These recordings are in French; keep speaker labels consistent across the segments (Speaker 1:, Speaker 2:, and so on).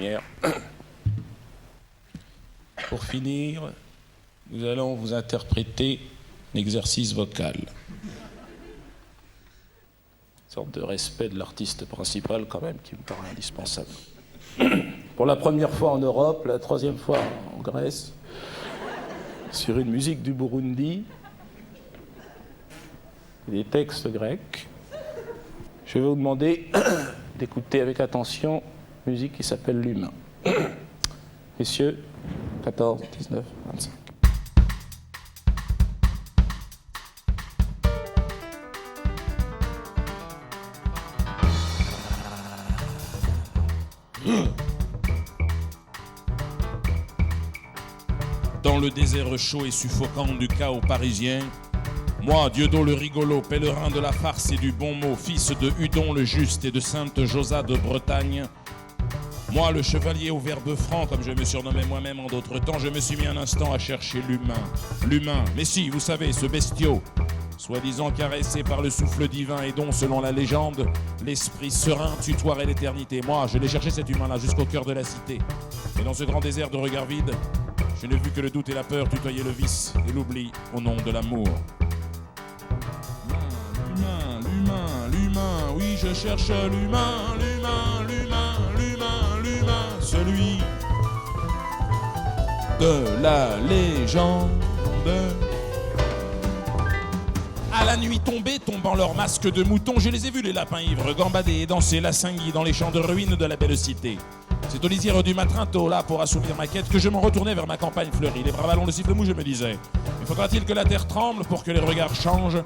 Speaker 1: lumière. Pour finir, nous allons vous interpréter un exercice vocal. Une sorte de respect de l'artiste principal quand même qui me paraît indispensable. Pour la première fois en Europe, la troisième fois en Grèce, sur une musique du Burundi, des textes grecs. Je vais vous demander d'écouter avec attention une musique qui s'appelle L'Humain. Messieurs, 14, 19, 25.
Speaker 2: Dans le désert chaud et suffocant du chaos parisien, moi, Dieudon le rigolo, pèlerin de la farce et du bon mot, fils de Hudon le juste et de Sainte Josa de Bretagne, moi, le chevalier au verbe franc, comme je me surnommais moi-même en d'autres temps, je me suis mis un instant à chercher l'humain. L'humain, mais si, vous savez, ce bestiau, soi-disant caressé par le souffle divin et dont, selon la légende, l'esprit serein tutoierait l'éternité. Moi, je l'ai cherché cet humain-là jusqu'au cœur de la cité. Et dans ce grand désert de regards vides, je n'ai vu que le doute et la peur tutoyer le vice et l'oubli au nom de l'amour. L'humain, oui, je cherche l'humain, celui de la légende. À la nuit tombée, tombant leur masque de mouton, je les ai vus les lapins ivres gambader et danser la cinguille dans les champs de ruines de la belle cité. C'est aux lisières du matin tôt là pour assouvir ma quête que je m'en retournais vers ma campagne fleurie. Les bras ballons, le siffle mou, je me disais, mais faudra-t-il que la terre tremble pour que les regards changent?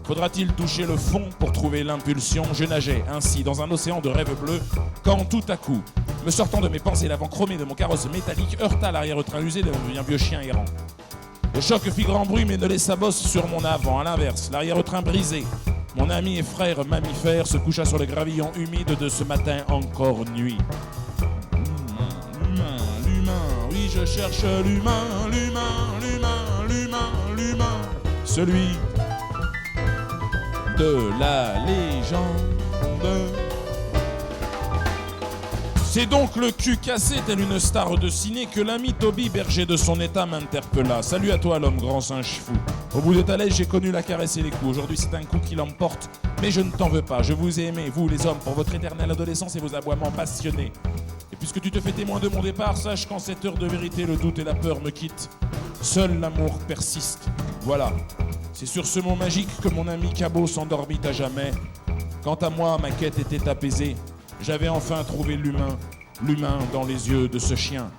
Speaker 2: Faudra-t-il toucher le fond pour trouver l'impulsion? Je nageais ainsi dans un océan de rêves bleus quand tout à coup, me sortant de mes pensées, l'avant chromé de mon carrosse métallique heurta l'arrière-train usé d'un vieux chien errant. Le choc fit grand bruit mais ne laissa bosse sur mon avant. À l'inverse, l'arrière-train brisé, mon ami et frère mammifère se coucha sur le gravillon humide de ce matin encore nuit. L'humain, oui je cherche l'humain, celui de la légende. C'est donc le cul cassé, tel une star de ciné, que l'ami Toby, berger de son état, m'interpella. Salut à toi l'homme, grand singe fou. Au bout de ta laisse, j'ai connu la caresse et les coups. Aujourd'hui c'est un coup qui l'emporte, mais je ne t'en veux pas. Je vous ai aimé, vous les hommes, pour votre éternelle adolescence et vos aboiements passionnés. Et puisque tu te fais témoin de mon départ, sache qu'en cette heure de vérité, le doute et la peur me quittent. Seul l'amour persiste. Voilà. C'est sur ce mot magique que mon ami Cabot s'endormit à jamais. Quant à moi, ma quête était apaisée. J'avais enfin trouvé l'humain dans les yeux de ce chien.